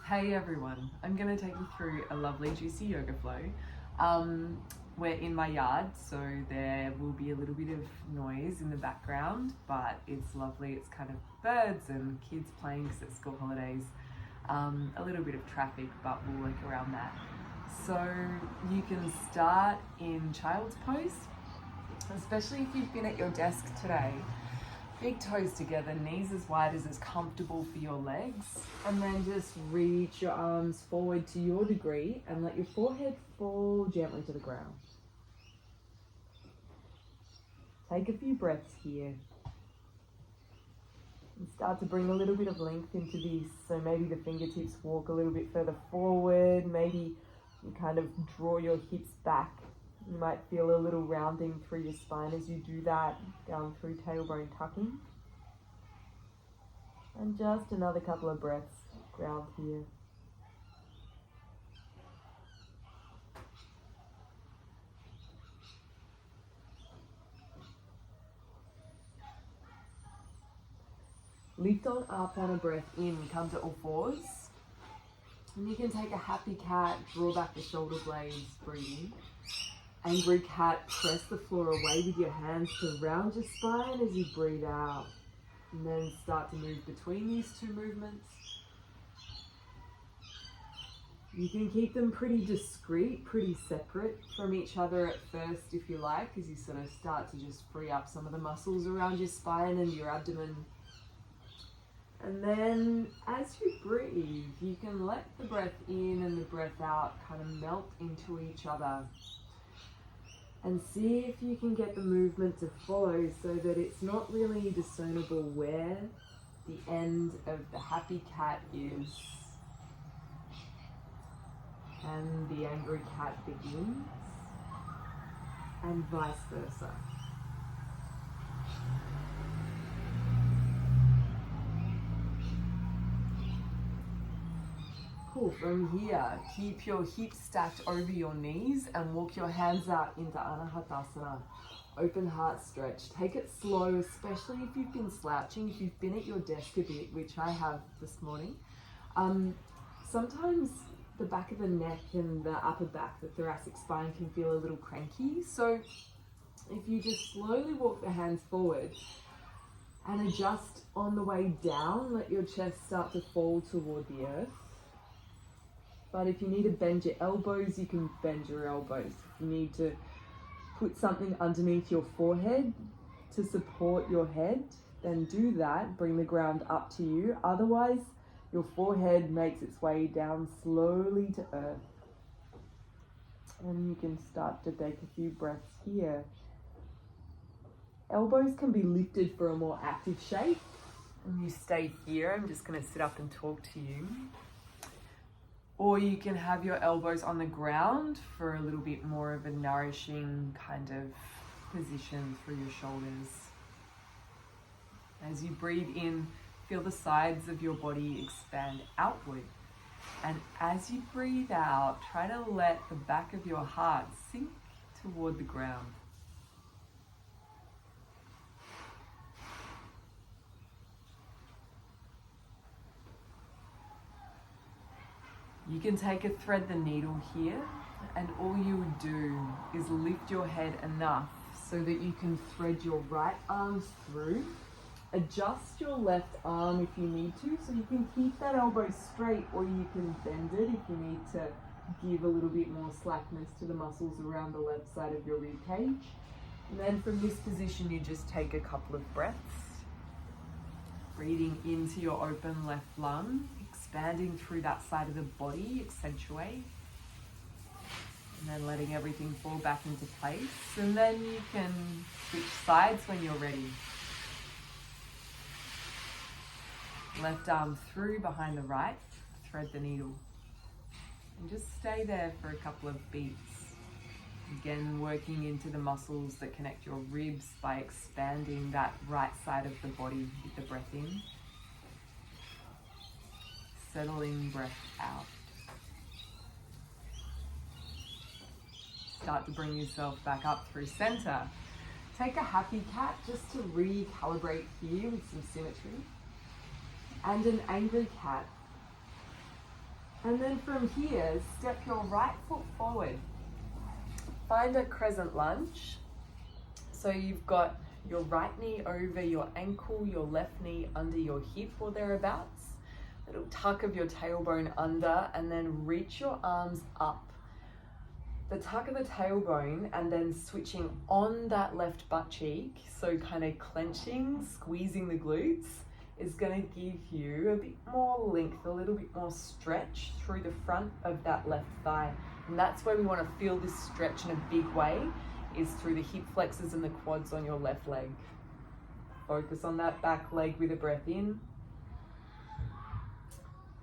Hey everyone, I'm going to take you through a lovely juicy yoga flow. We're in my yard, so there will be a little bit of noise in the background, but it's lovely. It's kind of birds and kids playing because it's school holidays. A little bit of traffic, but we'll work around that. So you can start in child's pose, especially if you've been at your desk today. Big toes together, knees as wide as is comfortable for your legs, and then just reach your arms forward to your degree and let your forehead fall gently to the ground. Take a few breaths here. And start to bring a little bit of length into this, so maybe the fingertips walk a little bit further forward, maybe you kind of draw your hips back. You might feel a little rounding through your spine as you do that, down through tailbone tucking. And just another couple of breaths, ground here. Lift on up on a breath in, come to all fours. And you can take a happy cat, draw back the shoulder blades, breathing. Angry cat, press the floor away with your hands to round your spine as you breathe out. And then start to move between these two movements. You can keep them pretty discreet, pretty separate from each other at first if you like, as you sort of start to just free up some of the muscles around your spine and your abdomen. And then as you breathe, you can let the breath in and the breath out kind of melt into each other. And see if you can get the movement to follow so that it's not really discernible where the end of the happy cat is and the angry cat begins, and vice versa. Cool. From here, keep your hips stacked over your knees and walk your hands out into Ardha Hanumanasana. Open heart stretch. Take it slow, especially if you've been slouching, if you've been at your desk a bit, which I have this morning. Sometimes the back of the neck and the upper back, the thoracic spine, can feel a little cranky. So if you just slowly walk the hands forward and adjust on the way down, let your chest start to fall toward the earth. But if you need to bend your elbows, you can bend your elbows. If you need to put something underneath your forehead to support your head, then do that. Bring the ground up to you. Otherwise, your forehead makes its way down slowly to earth. And you can start to take a few breaths here. Elbows can be lifted for a more active shape. And you stay here. I'm just going to sit up and talk to you. Or you can have your elbows on the ground for a little bit more of a nourishing kind of position through your shoulders. As you breathe in, feel the sides of your body expand outward. And as you breathe out, try to let the back of your heart sink toward the ground. You can take a thread the needle here, and all you would do is lift your head enough so that you can thread your right arms through. Adjust your left arm if you need to, so you can keep that elbow straight, or you can bend it if you need to give a little bit more slackness to the muscles around the left side of your rib cage. And then from this position, you just take a couple of breaths. Breathing into your open left lung, expanding through that side of the body, accentuate. And then letting everything fall back into place. And then you can switch sides when you're ready. Left arm through behind the right, thread the needle. And just stay there for a couple of beats. Again, working into the muscles that connect your ribs by expanding that right side of the body with the breath in. Settling breath out. Start to bring yourself back up through center. Take a happy cat just to recalibrate here with some symmetry. And an angry cat. And then from here, step your right foot forward. Find a crescent lunge. So you've got your right knee over your ankle, your left knee under your hip or thereabouts. Little tuck of your tailbone under, and then reach your arms up. The tuck of the tailbone and then switching on that left butt cheek, so kind of clenching, squeezing the glutes, is going to give you a bit more length, a little bit more stretch through the front of that left thigh. And that's where we want to feel this stretch in a big way, is through the hip flexors and the quads on your left leg. Focus on that back leg with a breath in.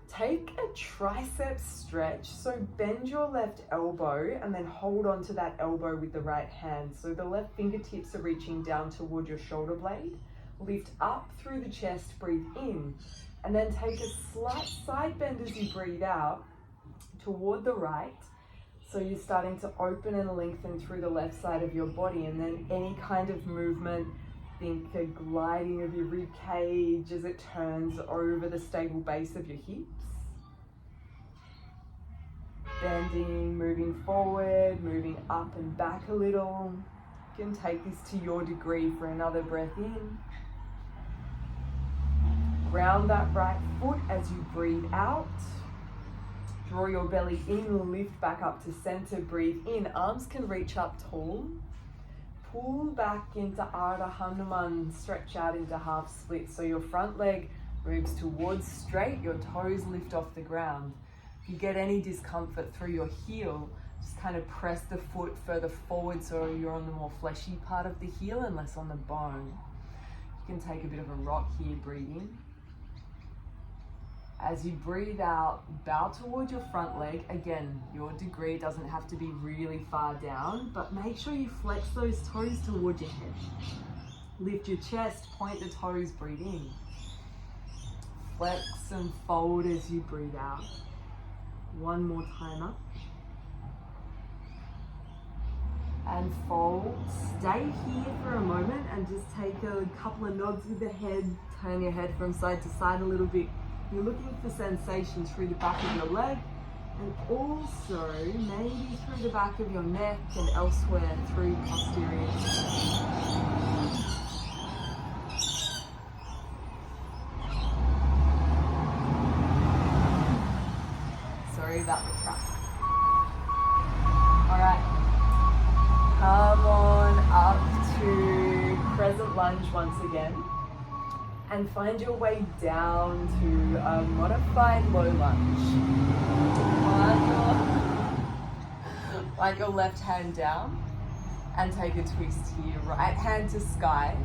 Take a tricep stretch, so bend your left elbow and then hold on to that elbow with the right hand. So the left fingertips are reaching down toward your shoulder blade. Lift up through the chest, breathe in, and then take a slight side bend as you breathe out toward the right. So you're starting to open and lengthen through the left side of your body, and then any kind of movement, think a gliding of your rib cage as it turns over the stable base of your hips. Bending, moving forward, moving up and back a little. You can take this to your degree for another breath in. Ground that right foot as you breathe out. Draw your belly in, lift back up to center, breathe in. Arms can reach up tall. Pull back into Ardha Hanumanasana, stretch out into half split. So your front leg moves towards straight, your toes lift off the ground. If you get any discomfort through your heel, just kind of press the foot further forward so you're on the more fleshy part of the heel and less on the bone. You can take a bit of a rock here, breathe in. As you breathe out, bow toward your front leg. Again, your degree doesn't have to be really far down, but make sure you flex those toes toward your head. Lift your chest, point the toes, breathe in. Flex and fold as you breathe out. One more time up. And fold. Stay here for a moment and just take a couple of nods with the head. Turn your head from side to side a little bit. You're looking for sensations through the back of your leg and also maybe through the back of your neck and elsewhere through posterior. Sorry about the truck. All right, come on up to crescent lunge once again. And find your way down to a modified low lunge. Find your left hand down and take a twist here. Right hand to sky.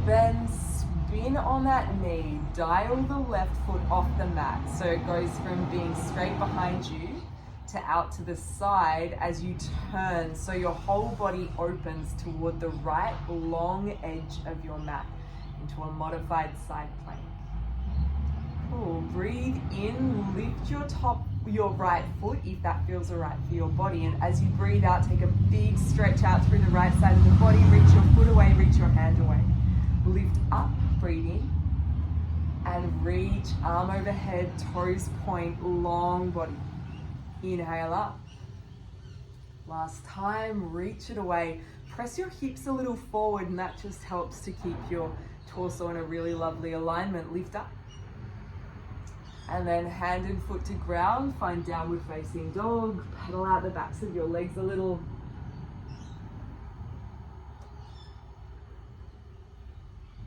Then spin on that knee. Dial the left foot off the mat. So it goes from being straight behind you to out to the side as you turn. So your whole body opens toward the right long edge of your mat, into a modified side plank. Cool. Breathe in, lift your right foot if that feels alright for your body. And as you breathe out, take a big stretch out through the right side of the body. Reach your foot away, reach your hand away. Lift up, breathe in. And reach, arm overhead, toes point, long body. Inhale up. Last time, reach it away. Press your hips a little forward, and that just helps to keep your torso in a really lovely alignment. Lift up. And then hand and foot to ground. Find downward facing dog. Pedal out the backs of your legs a little.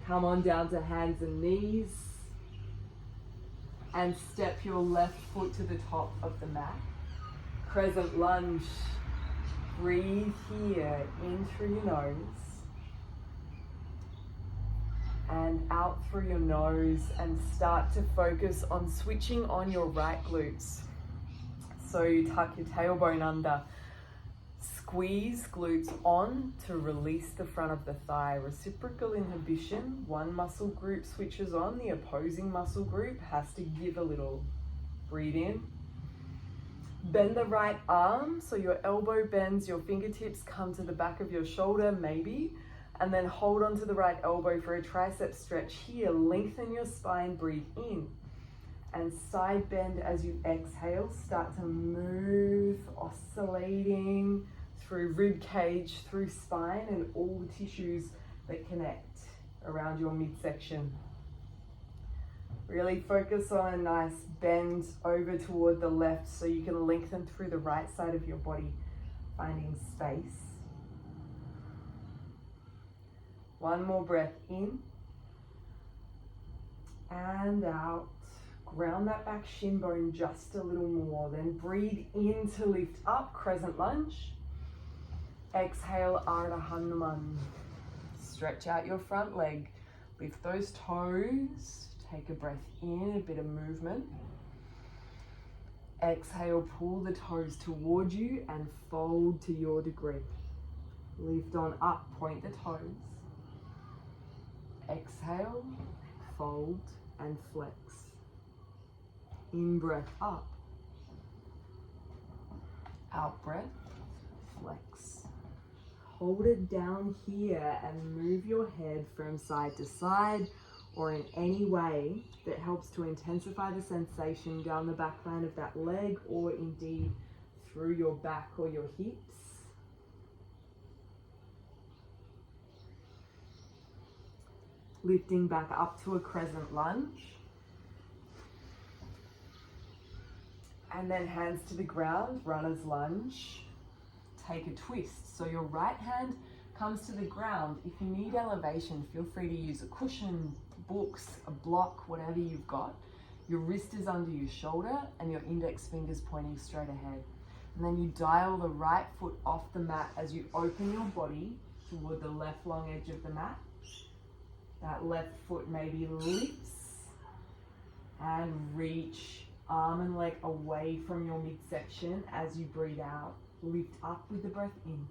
Come on down to hands and knees. And step your left foot to the top of the mat. Crescent lunge. Breathe here in through your nose and out through your nose, and start to focus on switching on your right glutes. So you tuck your tailbone under, squeeze glutes on to release the front of the thigh. Reciprocal inhibition, one muscle group switches on, the opposing muscle group has to give a little. Breathe in. Bend the right arm, so your elbow bends, your fingertips come to the back of your shoulder, maybe, and then hold onto the right elbow for a tricep stretch here. Lengthen your spine, breathe in. and side bend as you exhale. Start to move, oscillating through rib cage, through spine, and all the tissues that connect around your midsection. Really focus on a nice bend over toward the left so you can lengthen through the right side of your body, finding space. One more breath in and out. Ground that back shin bone just a little more. Then breathe in to lift up, crescent lunge. Exhale, Ardha Hanumanasana. Stretch out your front leg. Lift those toes. Take a breath in, a bit of movement. Exhale, pull the toes toward you and fold to your degree. Lift on up, point the toes. Exhale, fold and flex. In breath up. Out breath, flex. Hold it down here and move your head from side to side or in any way that helps to intensify the sensation down the back line of that leg or indeed through your back or your hips. Lifting back up to a crescent lunge. And then hands to the ground, runner's lunge. Take a twist. So your right hand comes to the ground. If you need elevation, feel free to use a cushion, books, a block, whatever you've got. Your wrist is under your shoulder and your index fingers pointing straight ahead. And then you dial the right foot off the mat as you open your body toward the left long edge of the mat. That left foot maybe lifts and reach arm and leg away from your midsection as you breathe out. Lift up with the breath in.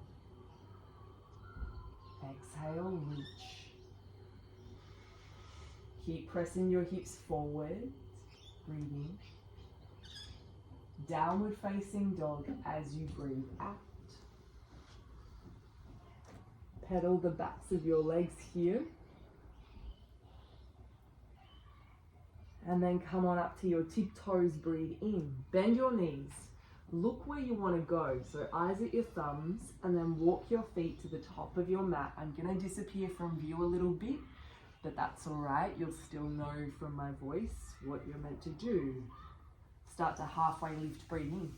Exhale, reach. Keep pressing your hips forward. Breathe in. Downward facing dog as you breathe out. Pedal the backs of your legs here. And then come on up to your tiptoes, breathe in. Bend your knees. Look where you want to go. So eyes at your thumbs and then walk your feet to the top of your mat. I'm going to disappear from view a little bit, but that's all right. You'll still know from my voice what you're meant to do. Start to halfway lift, breathe in.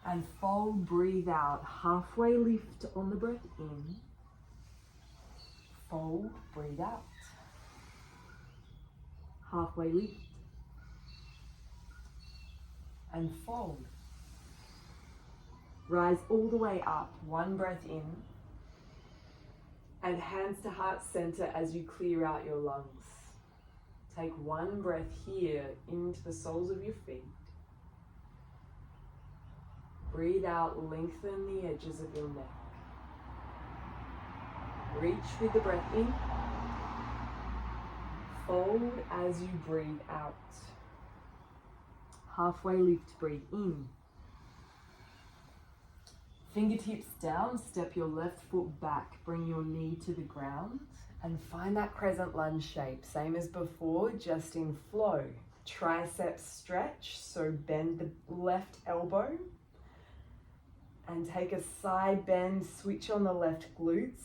And fold, breathe out. Halfway lift on the breath in. Fold, breathe out. Halfway lift. And fold. Rise all the way up, one breath in. And hands to heart center as you clear out your lungs. Take one breath here into the soles of your feet. Breathe out, lengthen the edges of your neck. Reach with the breath in. Fold as you breathe out. Halfway lift, breathe in. Fingertips down, step your left foot back, bring your knee to the ground and find that crescent lunge shape. Same as before, just in flow. Triceps stretch, so bend the left elbow and take a side bend, switch on the left glutes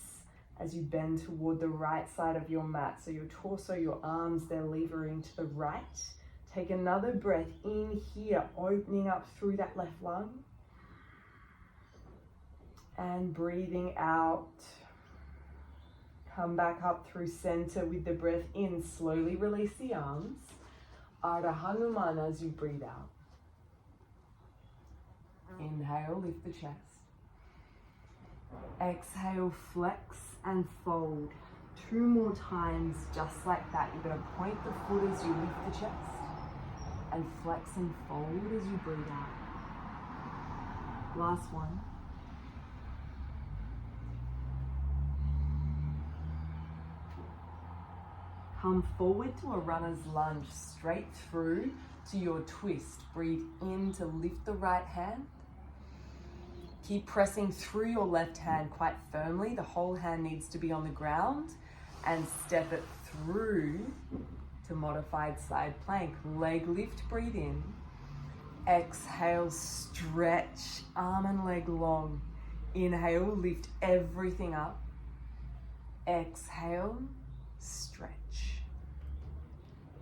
as you bend toward the right side of your mat. So your torso, your arms, they're levering to the right. Take another breath in here, opening up through that left lung. And breathing out. Come back up through center with the breath in. Slowly release the arms. Ardha Hanumanasana as you breathe out. Inhale, lift the chest. Exhale, flex and fold. 2 more times just like that. You're going to point the foot as you lift the chest and flex and fold as you breathe out. Last one. Come forward to a runner's lunge, straight through to your twist. Breathe in to lift the right hand. Keep pressing through your left hand quite firmly. The whole hand needs to be on the ground and step it through to modified side plank. Leg lift, breathe in. Exhale, stretch, arm and leg long. Inhale, lift everything up. Exhale, stretch.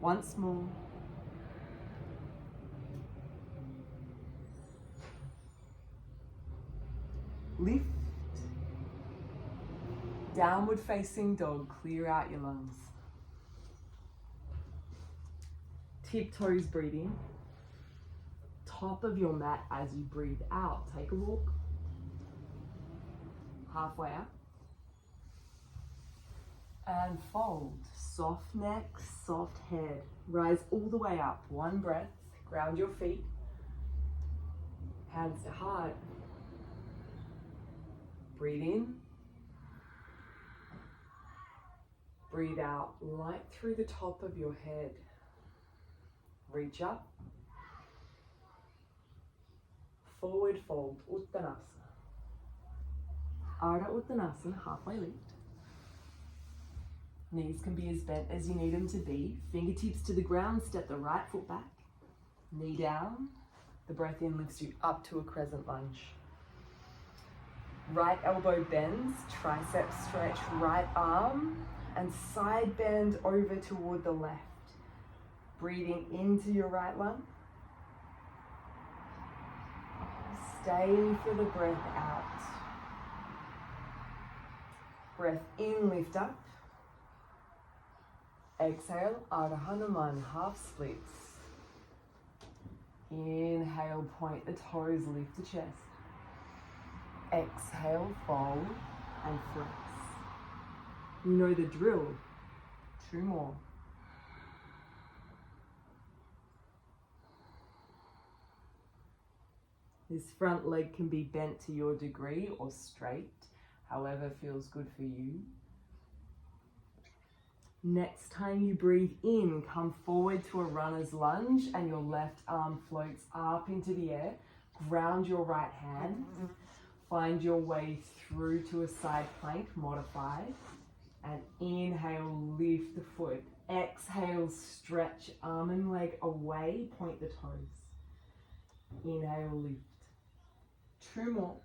Once more. Lift. Downward facing dog, clear out your lungs. Tiptoes, breathe in. Top of your mat as you breathe out. Take a walk. Halfway up. And fold. Soft neck, soft head. Rise all the way up. One breath. Ground your feet. Hands to heart. Breathe in. Breathe out, light through the top of your head. Reach up. Forward fold, Uttanasana. Ardha Uttanasana, halfway lift. Knees can be as bent as you need them to be. Fingertips to the ground, step the right foot back. Knee down. The breath in lifts you up to a crescent lunge. Right elbow bends, tricep stretch, right arm, and side bend over toward the left. Breathing into your right lung. Stay for the breath out. Breath in, lift up. Exhale, Ardha Hanuman, half splits. Inhale, point the toes, lift the chest. Exhale, fold and flex. You know the drill. 2 more. This front leg can be bent to your degree or straight, however feels good for you. Next time you breathe in, come forward to a runner's lunge and your left arm floats up into the air. Ground your right hand. Find your way through to a side plank, modified. And inhale, lift the foot. Exhale, stretch arm and leg away, point the toes. Inhale, lift. 2 more.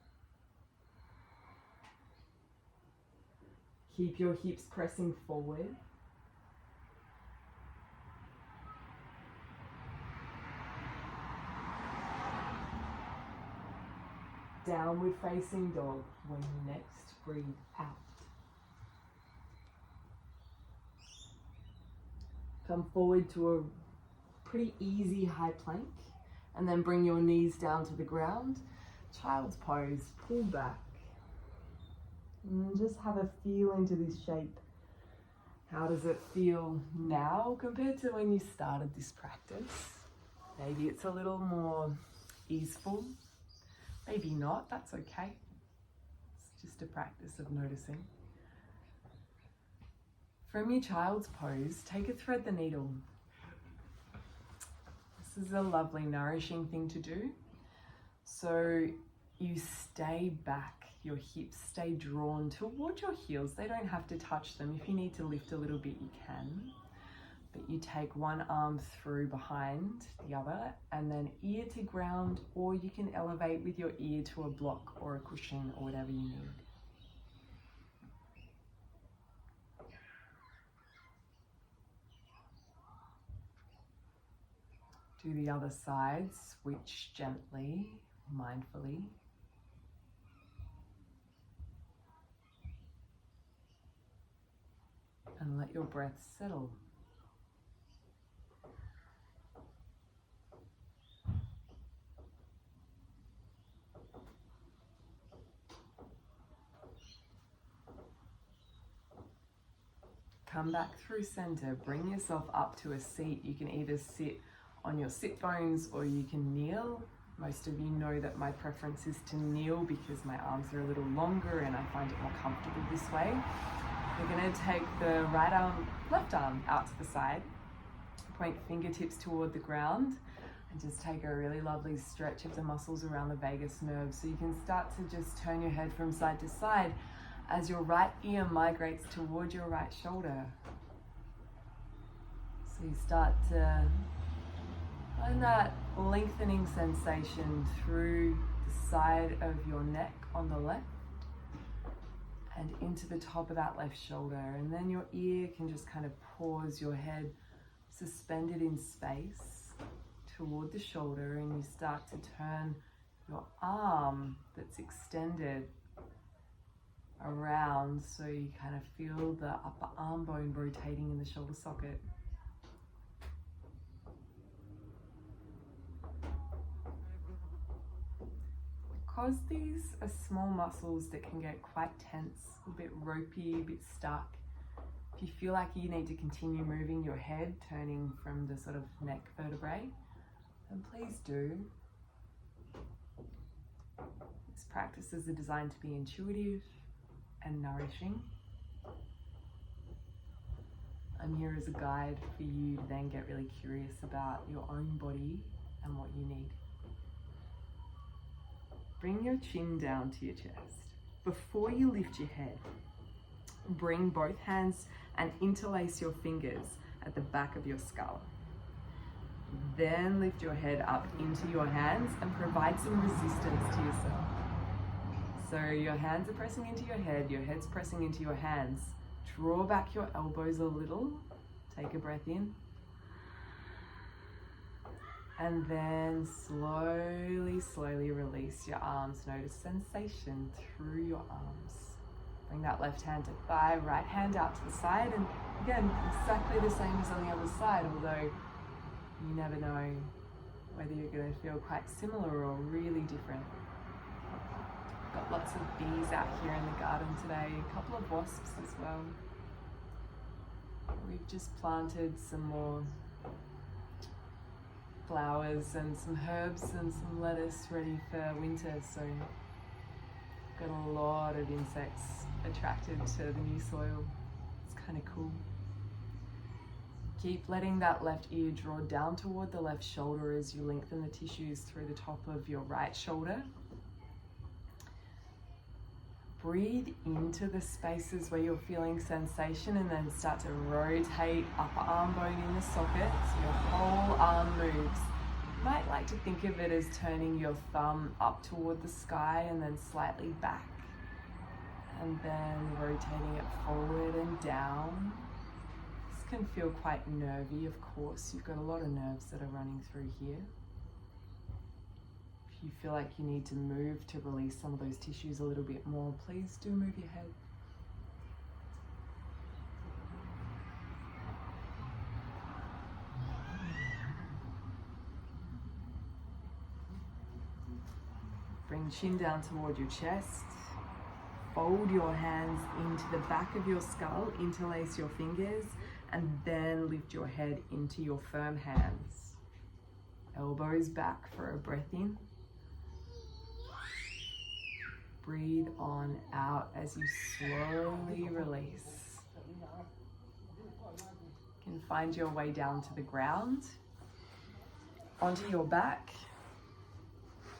Keep your hips pressing forward. Downward facing dog when you next breathe out. Come forward to a pretty easy high plank and then bring your knees down to the ground. Child's pose, pull back. And just have a feel into this shape. How does it feel now compared to when you started this practice? Maybe it's a little more easeful. Maybe not, that's okay. It's just a practice of noticing. From your child's pose, take a thread the needle. This is a lovely, nourishing thing to do. So you stay back, your hips stay drawn toward your heels. They don't have to touch them. If you need to lift a little bit, you can. But you take one arm through behind the other and then ear to ground, or you can elevate with your ear to a block or a cushion or whatever you need. Do the other side, switch gently, mindfully. And let your breath settle. Come back through center, bring yourself up to a seat. You can either sit on your sit bones or you can kneel. Most of you know that my preference is to kneel because my arms are a little longer and I find it more comfortable this way. We're going to take the right arm, left arm out to the side, point fingertips toward the ground, and just take a really lovely stretch of the muscles around the vagus nerve. So you can start to just turn your head from side to side as your right ear migrates toward your right shoulder. So you start to find that lengthening sensation through the side of your neck on the left and into the top of that left shoulder. And then your ear can just kind of pause, your head suspended in space toward the shoulder, and you start to turn your arm that's extended around, so you kind of feel the upper arm bone rotating in the shoulder socket. Because these are small muscles that can get quite tense, a bit ropey, a bit stuck, if you feel like you need to continue moving your head, turning from the sort of neck vertebrae, then please do. These practices are designed to be intuitive and nourishing. I'm here as a guide for you to then get really curious about your own body and what you need. Bring your chin down to your chest. Before you lift your head, bring both hands and interlace your fingers at the back of your skull. Then lift your head up into your hands and provide some resistance to yourself. So your hands are pressing into your head, your head's pressing into your hands. Draw back your elbows a little. Take a breath in. And then slowly release your arms. Notice sensation through your arms. Bring that left hand to thigh, right hand out to the side. And again, exactly the same as on the other side, although you never know whether you're going to feel quite similar or really different. Got lots of bees out here in the garden today, a couple of wasps as well. We've just planted some more flowers and some herbs and some lettuce ready for winter, so got a lot of insects attracted to the new soil. It's kind of cool. Keep letting that left ear draw down toward the left shoulder as you lengthen the tissues through the top of your right shoulder. Breathe into the spaces where you're feeling sensation and then start to rotate upper arm bone in the socket so your whole arm moves. You might like to think of it as turning your thumb up toward the sky and then slightly back, and then rotating it forward and down. This can feel quite nervy, of course. You've got a lot of nerves that are running through here. If you feel like you need to move to release some of those tissues a little bit more, please do move your head. Bring chin down toward your chest. Fold your hands into the back of your skull, interlace your fingers, and then lift your head into your firm hands. Elbows back for a breath in. Breathe on out as you slowly release. You can find your way down to the ground, onto your back.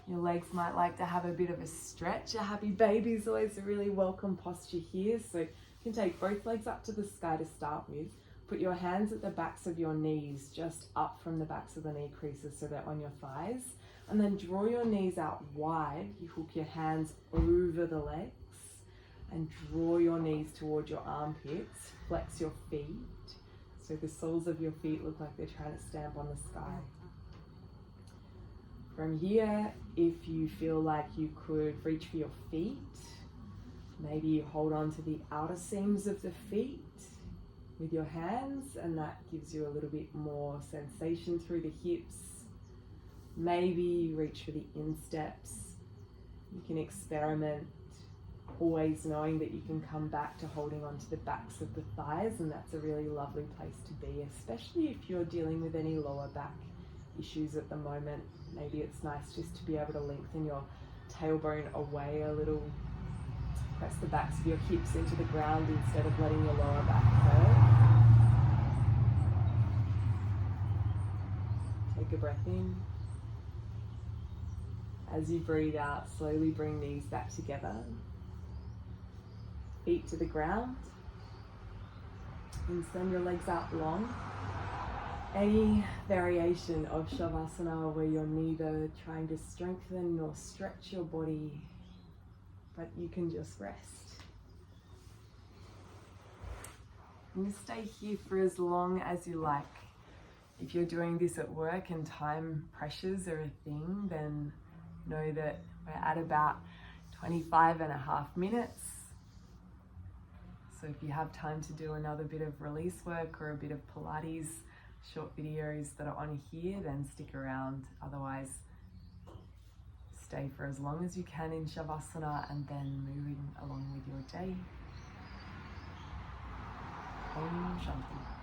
Your legs might like to have a bit of a stretch. A happy baby is always a really welcome posture here. So you can take both legs up to the sky to start with. Put your hands at the backs of your knees, just up from the backs of the knee creases so they're on your thighs. And then draw your knees out wide. You hook your hands over the legs and draw your knees toward your armpits. Flex your feet so the soles of your feet look like they're trying to stamp on the sky. From here, if you feel like you could reach for your feet, maybe you hold on to the outer seams of the feet with your hands, and that gives you a little bit more sensation through the hips. Maybe you reach for the insteps. You can experiment, always knowing that you can come back to holding onto the backs of the thighs, and that's a really lovely place to be, especially if you're dealing with any lower back issues at the moment. Maybe it's nice just to be able to lengthen your tailbone away a little. Press the backs of your hips into the ground instead of letting your lower back curve. Take a breath in. As you breathe out, slowly bring knees back together. Feet to the ground. And send your legs out long. Any variation of Shavasana where you're neither trying to strengthen nor stretch your body, but you can just rest. And just stay here for as long as you like. If you're doing this at work and time pressures are a thing, then know that we're at about 25.5 minutes. So if you have time to do another bit of release work or a bit of Pilates, short videos that are on here, then stick around. Otherwise, stay for as long as you can in Shavasana and then moving along with your day. Om Shanti.